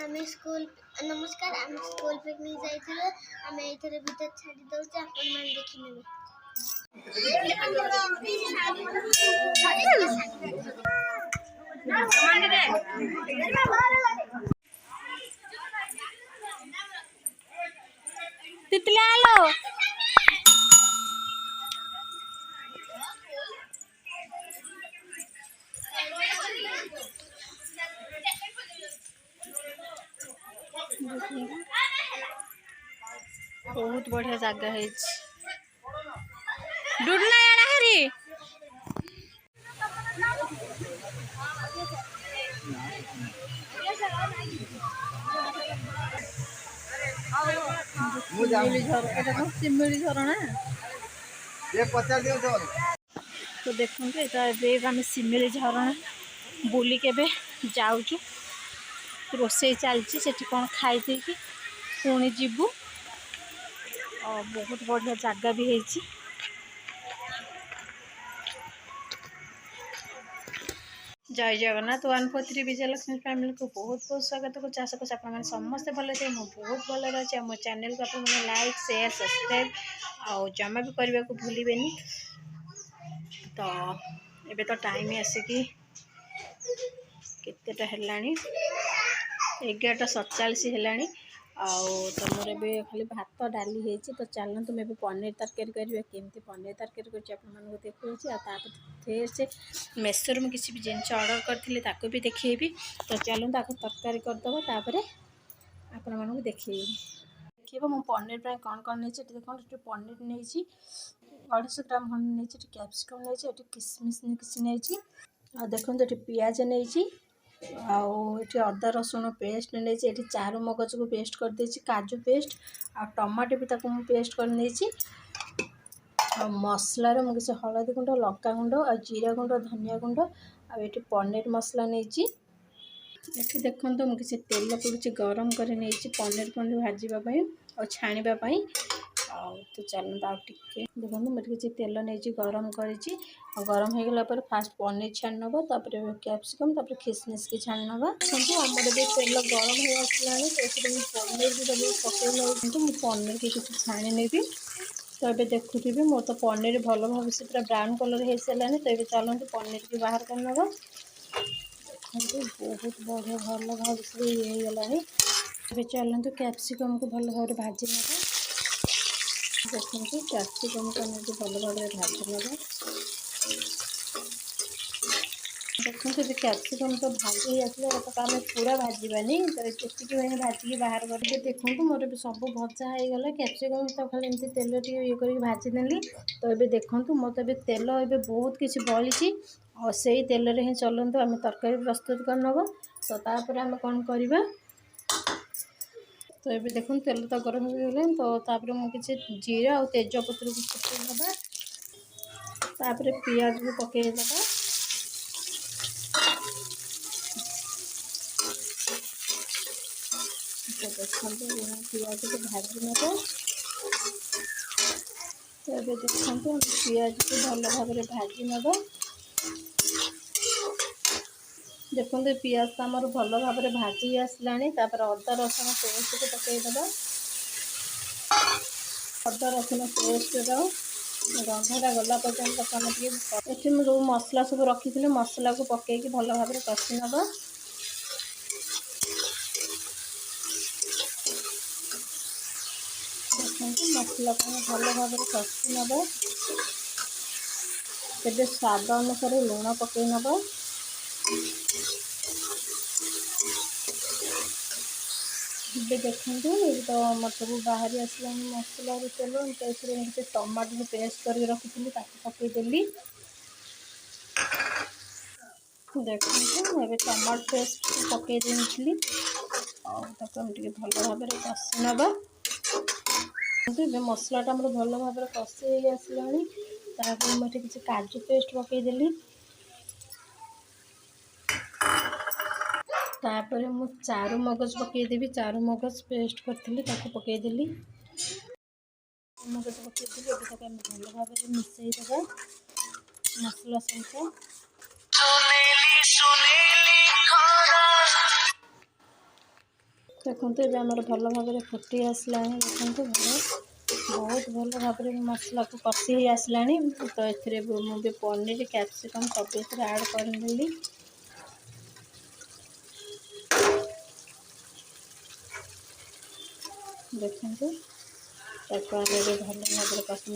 आम स्कूल नमस्कार आम स्कूल पिकनिक जाइए आम ये भीतर छाड़ी दौचे आपण मैंने देखी नेबे तितली आलो बहुत बढ़िया जगह है डुडना यार हरी सिमिली झरणा तो देखते आम सिमिली झरणा बुली के जाऊँ रोसे चलती से कौन खाई कि पुणी जीवु और बहुत बढ़िया जगह भी है। जय जगन्नाथ 143 विजयलक्ष्मी फैमिली को बहुत बहुत स्वागत को आशा कर आप समस्ते भल थे मुझे बहुत भल अच्छे मो चैनल को आप लाइक शेयर सब्सक्राइब और जमा भी करने को भूलें। तो ये तो टाइम आसिकी केतेटा है 11:47 है तो मोर भी खाली भात डाली है तो चलते मैं पनीर तरकारी करेंगे केमती पनीर तरकारी कर देखा फिर से मेसोर में किसी भी जिनस ऑर्डर करी भी देखेबी तो चलते आपको तरकारी करदे तापर आपण मानक देखिए मो पनीर प्राय कौन कौन नहीं देखो पनीर नहीं 250 ग्राम खंड नहीं कैप्सिकम नहीं किसमिश किसी नहीं देखो ये पियाज नहीं आठी अदा रसुण पेस्ट नहीं चारू मगज को पेस्ट कर देछि काजू पेस्ट आ टमाटो भी ताको पेस्ट कर नहीं मसलार मुझे हलदी गुंड लंका गुंड आ जीरा गुंड धनिया गुंड आठी पनीर मसला नहीं ये देखो मुझे तेल पड़ुची गरम कर पनीर भाजवाई और छाणापी तो चलते आगे देखो मुझे किसी तेल नहीं गरम कर गरम हो गला फास्ट पनीर छाणी नब कैप्सिकम खिसमिस की छाणी नब आमर भी तेल गरम हो आसला पनीर भी सब पकड़ मुझे पनीर की किसी छाणी नेबी तो ये देखुथी मोर तो पनीर भल भाव से पूरा ब्राउन कलर हो सारे तो ये चलते पनीर की बाहर कर नब देखो बहुत बढ़िया भल भाव से ये गलानी चलते कैप्सिकम को भल भाव भाजी नब देखते कैप्सिकम को भल भाव भाजी नब देखते ये कैप्सिकम तो भाजी आसला तो आम पूरा भाजवानी तो जी भाजिक बाहर कर देखो मोर भी सब भजा हो गला कैप्सिकम तो खाली एमती तेल ये कर भाजीदेली तो ये देखो मोर तो तेल ये बहुत किसी बड़ी और से ही तेल रे चलते आम तरकारी प्रस्तुत कर नब तो तापर आम कौन करवा तो ये देखो तेल तो गरम हो गला तो मुझे जीरा और तेजपत्र को फुटेदबा तापर पियाज को पकईदबा तो देखो पियाज को भाजी नब तो ये देखो पियाज को भल भाव भाजी नब देखो पियाज तो आमर भल भाव भाजी आसला अदा रसुण पेस्ट को पकईदबा अदा रसुण पेस्ट गंधटा गला पर्यटन ये जो मसला सब रखी थी मसला को पकईकि भल भाव कषि नब मसला को भल भाव कषि नब तेज स्वाद अनुसार लुण पकई नब ये देखते तो मत सब बाहरी आसला मसला तेल तो टमाटो पेस्ट कर रखी पकईदेली देखते ये टमाटो पेस्ट पकई देली और भल भाव कषि नब मसलाटा मोर भल भाव कषि आसला मुझे किसी काजू पेस्ट पकईदेली तापर मु चारू मगज पकईदेवी चारू मगज पेस्ट करी पकईदेली मगज पकईदेली भल भाव मिसईदबा मसला सहित देखते ये आमर भल भाव फुटी आसला देखते बहुत भल भाव मसला को कषि आसला तो मुझे पनीर कैप्सिकम सब ऐड करदेली देखते भल भाव कषि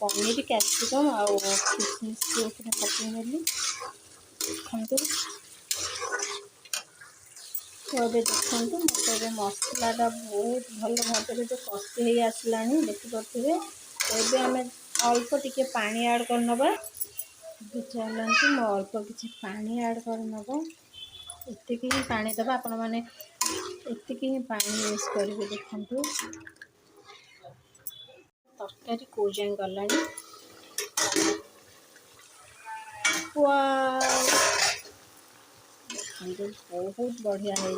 पनीर कैप्सिकम आउ किशमिश पकईनेली देखते तो ये देखते मतलब मसलाटा बहुत भल भाव जो कषि आसला देखिपे तो ये आम अल्प टिके पानी ऐड करनवा चलती मो अल्प किसी पानी ऐड करनवा एतिक ही पानी दबा आपण मैंने एतिक ही पानी यूज करेंगे देखते तरकारी को जाए गला बहुत बढ़िया है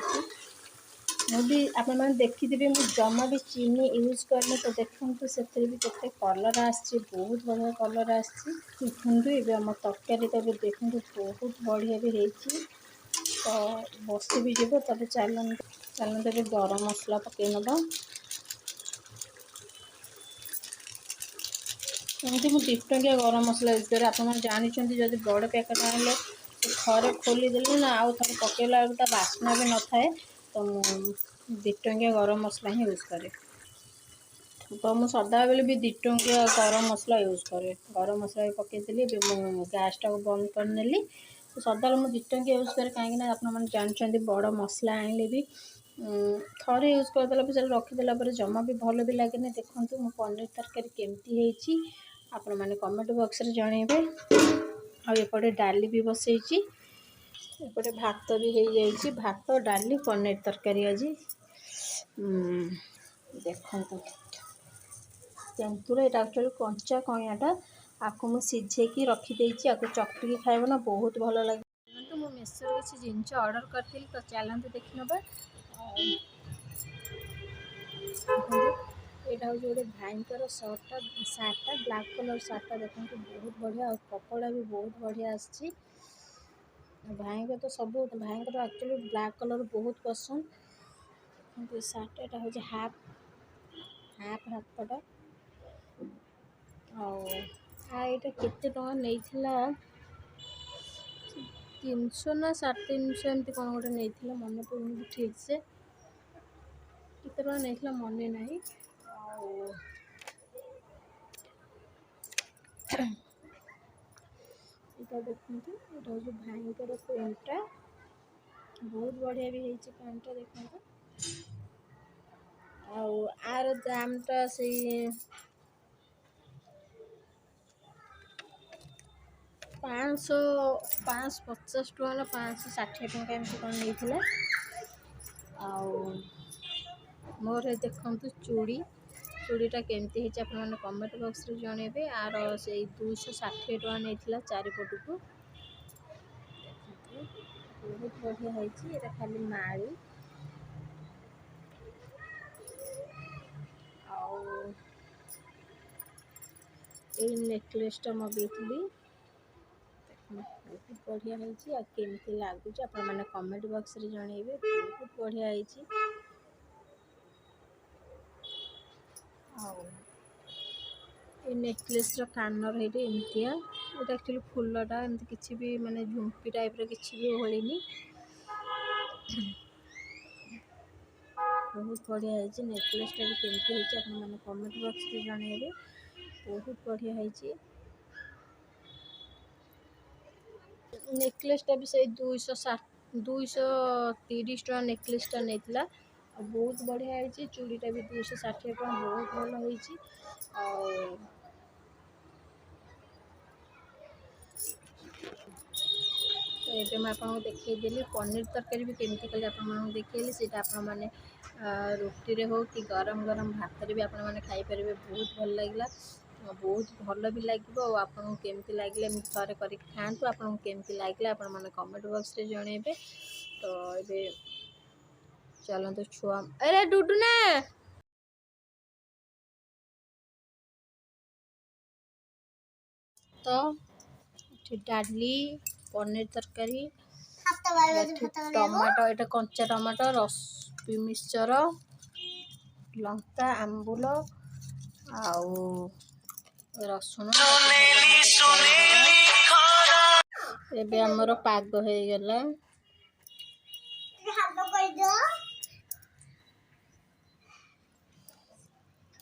मुझे आपण मैंने देखिथे मुझे जमा भी चीनी यूज करनी तो देखते से भी केते कलर आसी बहुत बढ़िया कलर आसी देखते ये आम तरकारी तो देखते बहुत बढ़िया भी होती तो बसी भी जीव तब चलते गरम मसला पकई नवा एमती मुझे 2 टंकिया गरम मसला यूज करे आप जानते जब बड़ पैकेट आने थे खोलीदेली ना आउ थे पकड़ा बेलू बास्ना भी न थाए तो 2 टंकिया गरम मसला ही यूज करे तो मुझे सदा बेले भी 2 टंकिया गरम मसला यूज करे गरम मसला भी पकईदेली गैस टाक बंद करनेली तो सदा मुझे 2 टंकिया यूज करे कहीं आपने जानते बड़ मसला आने भी थे यूज करदेला भी रखीदेला जमा भी भल भी लगे देखते मो पनीर तरकारी केमती आपण मैंने कमेंट बॉक्स रे जनइबे आउपटे डाली भी बसई एपटे भात भी हो जाइए भात डाली पनीर तरकारी आज देखते तेंतुर यहाँ एक्चुअली कंचा कइयाटा आपको मुझे सिझेकी रखीदे आपको चकटिकी खाइब ना बहुत भल लगे तो मुझे मेसोर किसी जिनस ऑर्डर करी तो चलते देखी ना यहाँ हूँ गोटे भाईंकर सार्टा ब्लैक कलर सार्टा देखते बहुत बढ़िया और कपड़ा भी बहुत बढ़िया आसी भाई तो सब भाई एक्चुअली ब्लैक कलर बहुत पसंद सार्ट यहाँ हूँ हाफ हाफटा यहाँ केते टका नहीं 300 ना 350 एमती कौन गोटे नहीं मन पड़े ठीक से केते टका नहीं मन ना इटा देखते यहाँ हूँ भाईंकर पैंटा बहुत बढ़िया भी होती पैंटा देखते आर दामटा से 550 टका ना 560 टका एमती कौन नहीं मोर देखते चूड़ी चूड़ीटा केमती है आपने कमेंट बॉक्स रे जनइबे आर से 260 टका नहीं चारिपट को बहुत बढ़िया है खाली माड़ी नेकलेसटा मगेली बहुत बढ़िया है केमती लगुच आपने कमेंट बॉक्स रे जनइबे बहुत बढ़िया है नेकलेस कानर है एमतिया ये एक्चुअली फुलटा एमती किसी भी माने झुमकी टाइप किसी भी होनी बहुत बढ़िया है नेकलेसटा भी केमती है आप कमेंट बॉक्स रे जनइबे बहुत बढ़िया है नेकलेसटा भी से 230 टका नेकलेसटा नहीं बहुत बढ़िया है चूड़ीटा भी 260 टका बहुत भल होती तो ये मुझे आपको देखईदेली पनीर तरकारी भी केमती कले आपको देखली से आपने रुटी हो कि गरम गरम भात भी आपने खाईपर बहुत भल लगे बहुत भल भी लगे और आपको केमती लगे थे कर खातु आपको केमती लगे आपने कमेंट बॉक्स रे जनइबे तो ये चलते छुआ अरे डुडू ना तो डाली पनीर तरकारी टमाटो ये कंचा टमाटो युपी मिक्सचर लंका आंबुल आउ रसुण एबे हमर पाग हो गला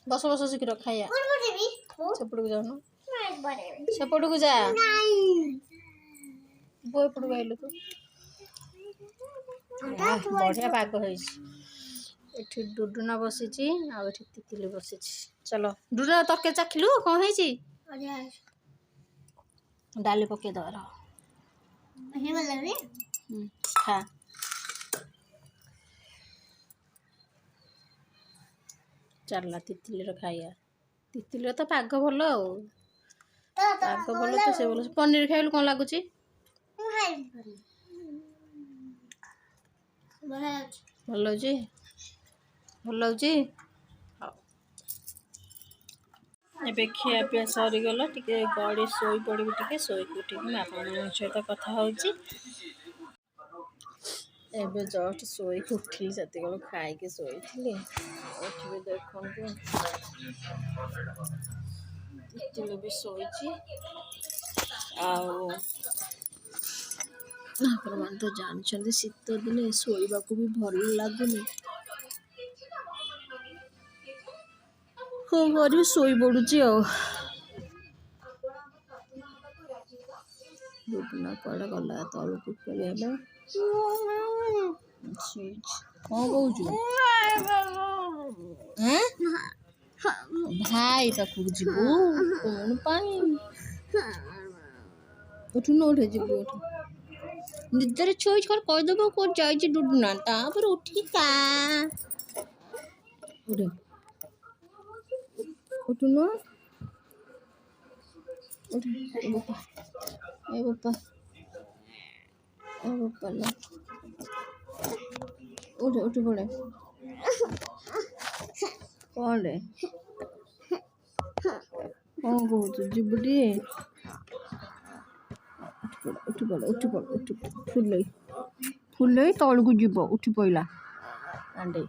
बस बस शीघ्र खाया सेपट को जाऊन सेपट को जा वो एपट को आइलु तू बढ़िया पाग हो एठी डुडुना बसिची आ एठी तितिली बसिची चलो डुडुना तके चाखिलु कौन हेची डाली पके दर खा चलला तितिली खाइया तितिली तो पाग भल पाग भल तो से बोल पनीर खाइलु कौन लागुची भल होची भल होची एबे खिया पिया सरीगला टिके गड़ी सोई पड़बी टिके सोई उठिक आपन सहित कथा होची एबे जस्ट सोई उठिली सती गलो खाई के सोईथिली उठबे देखंतु तितिली भी सोईची आउ आपण मान तो जानछन शीत दिने सोईबा को भी भल लागुनी करी सोई पड़ुची डुडुना कड़े गला तलू खेलिया कौन कहू भाई पाखक जीवु कौन पाई उठुन उठे जीवु उठ निदर छोई छोड़ कहीदेव कौन जाइए डुडुना तापर उठिक का उठे उठुन उठ ए बापा ए बापा ए बापा ला उठ उठ पड़े कौन रे कौन कहू जीवटी उठ पड़ फुल तल को जीव उठी पड़ा अंडे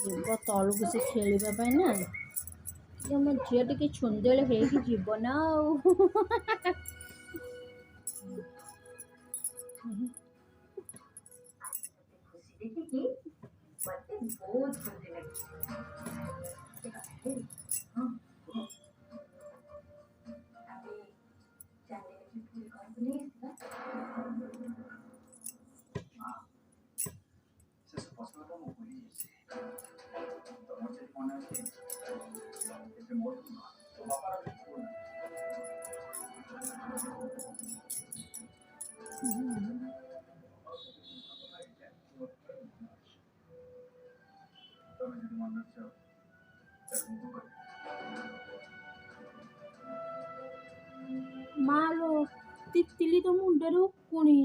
जीव तल को से खेलवाई ना मो झील टे छुंदेल जीव ना मालो तितली तो मुंडे रुकुणी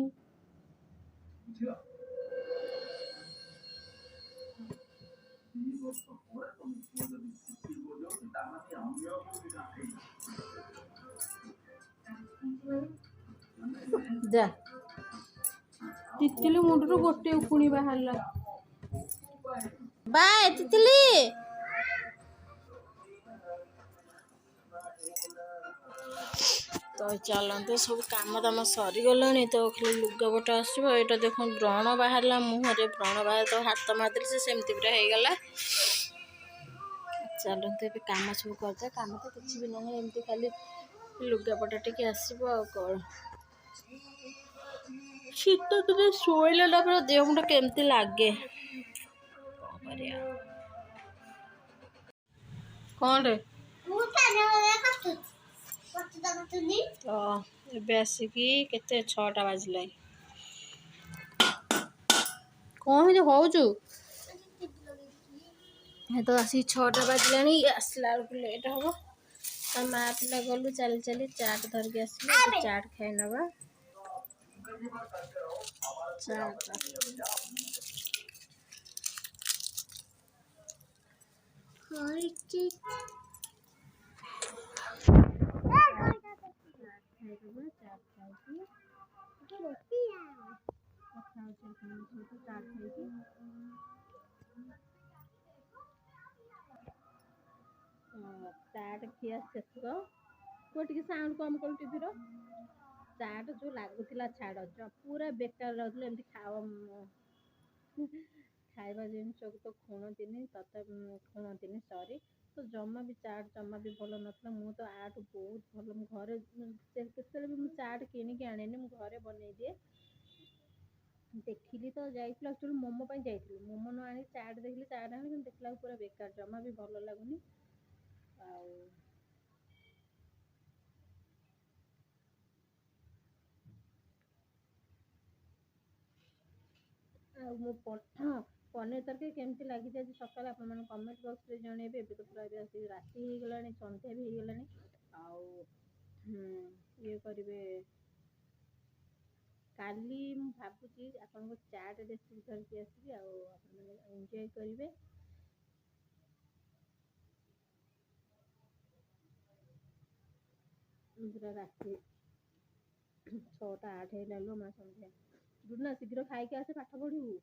जा तितली मुंडू गोटे उकुणी बाहर बाय तितली तो चलते सब काम दाम सरीगला तो खाली लुगापटा आसो यहाँ देख व्रण बाहर मुहर व्रण बाहर तो हाथ मारदेली से सेमती पूरा हो गला चलते ये कम सब करते कम तो किसी भी ना एमती खाली लुगापटा टे आसब कौन शीत दिन शोला पूरा देह मुंड केमती लगे कौन रे तो ये आसिकी केते 6टा बाजला कौन हो तो आसिक 6टा बाजला आसला बेलू लेट हम तो माँ पिला गलु चली चली चाट धरिक आसलु चाट खाई नवा चाट ଖିଆ ଶେଷ। ପୁଅ ଟିକେ ସାଉଣ୍ଡ କମ୍ କରୁ ଟିଭିର। ଚାଟ୍ ଯେଉଁ ଲାଗୁଥିଲା ଛାଡ଼ ପୁରା ବେକାର ଲାଗୁଥିଲା। ଏମିତି ଖାଇବା ଜିନିଷକୁ ତ ଖୁଣନ୍ତିନି ସରି। ତ ଜମା ବି ଚାଟ୍ ଜମା ବି ଭଲ ନଥିଲା। ମୁଁ ତ ଆଠୁ ବହୁତ ଭଲ, ମୁଁ ଘରେ କେତେବେଳେ ବି ମୁଁ ଚାଟ୍ କିଣିକି ଆଣେନି, ମୁଁ ଘରେ ବନେଇ ଦିଏ। ଦେଖିଲି ତ ଯାଇଥିଲି ଆକ୍ଚୁଆଲି ମୋମୋ ପାଇଁ ଯାଇଥିଲି, ମୋମୋ ନ ଆଣି ଚାଟ୍ ଦେଖିଲି, ଚାଟ୍ ଆଣିଲି କିନ୍ତୁ ଦେଖିଲା ପୁରା ବେକାର, ଜମା ବି ଭଲ ଲାଗୁନି। ଆଉ ମୁଁ ପନିର ତରକାରୀ କେମିତି ଲାଗିଛି ଆଜି ସକାଳେ ଆପଣମାନେ କମେଣ୍ଟ ବକ୍ସରେ ଜଣେଇବେ। ଏବେ ତ ପୁରା ଆସିକି ରାତି ହେଇଗଲାଣି, ସନ୍ଧ୍ୟା ବି ହେଇଗଲାଣି। ଆଉ ଇଏ କରିବେ, କାଲି ମୁଁ ଭାବୁଛି ଆପଣଙ୍କୁ ଚାଟ୍ ରେସିପି ଧରିକି ଆସିବି, ଆଉ ଆପଣମାନେ ଏନ୍ଜୟ କରିବେ। ପୁରା ରାତି 6ଟା 8 ହେଇଲାଣି ମା ସନ୍ଧ୍ୟା। ଦୁନା ଶୀଘ୍ର ଖାଇକି ଆସେ, ପାଠ ପଢ଼ିବୁ।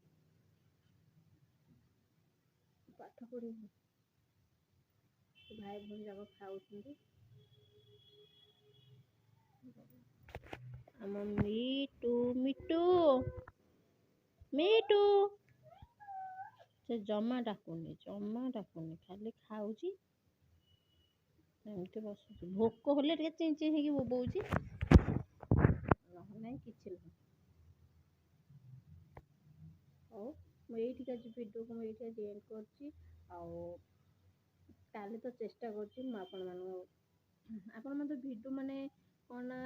ଭାଇ ଭଉଣୀ ଯାକ ଖାଉଛନ୍ତି। ଆମ ମିଟୁ ସେ ଜମା ଡାକୁନି, ଖାଲି ଖାଉଛି, ଏମିତି ବସୁଛି। ଭୋକ ହେଲେ ଟିକେ ଚିଞ୍ଚି ହେଇକି ବୋବଉଛି, ନହେଲେ ନାହିଁ କିଛି ନାହିଁ। ହଉ, ମୁଁ ଏଇଠିକି ଆଜି ଭିଡ଼ିଓକୁ ମୁଁ ଏଇଠି ଆଜି ଏଣ୍ଡ କରୁଛି। ଆଉ କାଲି ତ ଚେଷ୍ଟା କରୁଛି ମୁଁ ଆପଣମାନେ ତ ଭିଡ଼ିଓ ମାନେ କ'ଣ ନା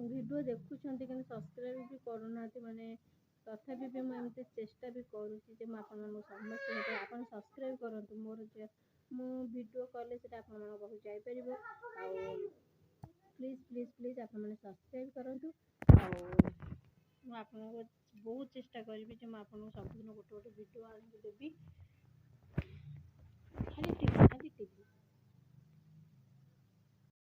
ଭିଡ଼ିଓ ଦେଖୁଛନ୍ତି କିନ୍ତୁ ସବସ୍କ୍ରାଇବ୍ ବି କରୁନାହାନ୍ତି। ମାନେ ତଥାପି ବି ମୁଁ ଏମିତି ଚେଷ୍ଟା ବି କରୁଛି ଯେ ମୁଁ ଆପଣମାନଙ୍କୁ ସମସ୍ତେ ଆପଣ ସବସ୍କ୍ରାଇବ୍ କରନ୍ତୁ। ମୁଁ ଭିଡ଼ିଓ କଲେ ସେଟା ଆପଣମାନଙ୍କ ପାଖକୁ ଯାଇପାରିବ। ଆଉ ପ୍ଲିଜ୍ ଆପଣମାନେ ସବସ୍କ୍ରାଇବ୍ କରନ୍ତୁ। ଆଉ ମୁଁ ଆପଣଙ୍କୁ ବହୁତ ଚେଷ୍ଟା କରିବି ଯେ ମୁଁ ଆପଣଙ୍କୁ ସବୁଦିନ ଗୋଟେ ଭିଡ଼ିଓ ଆଣିକି ଦେବି। ଖାଲି ଟିଭି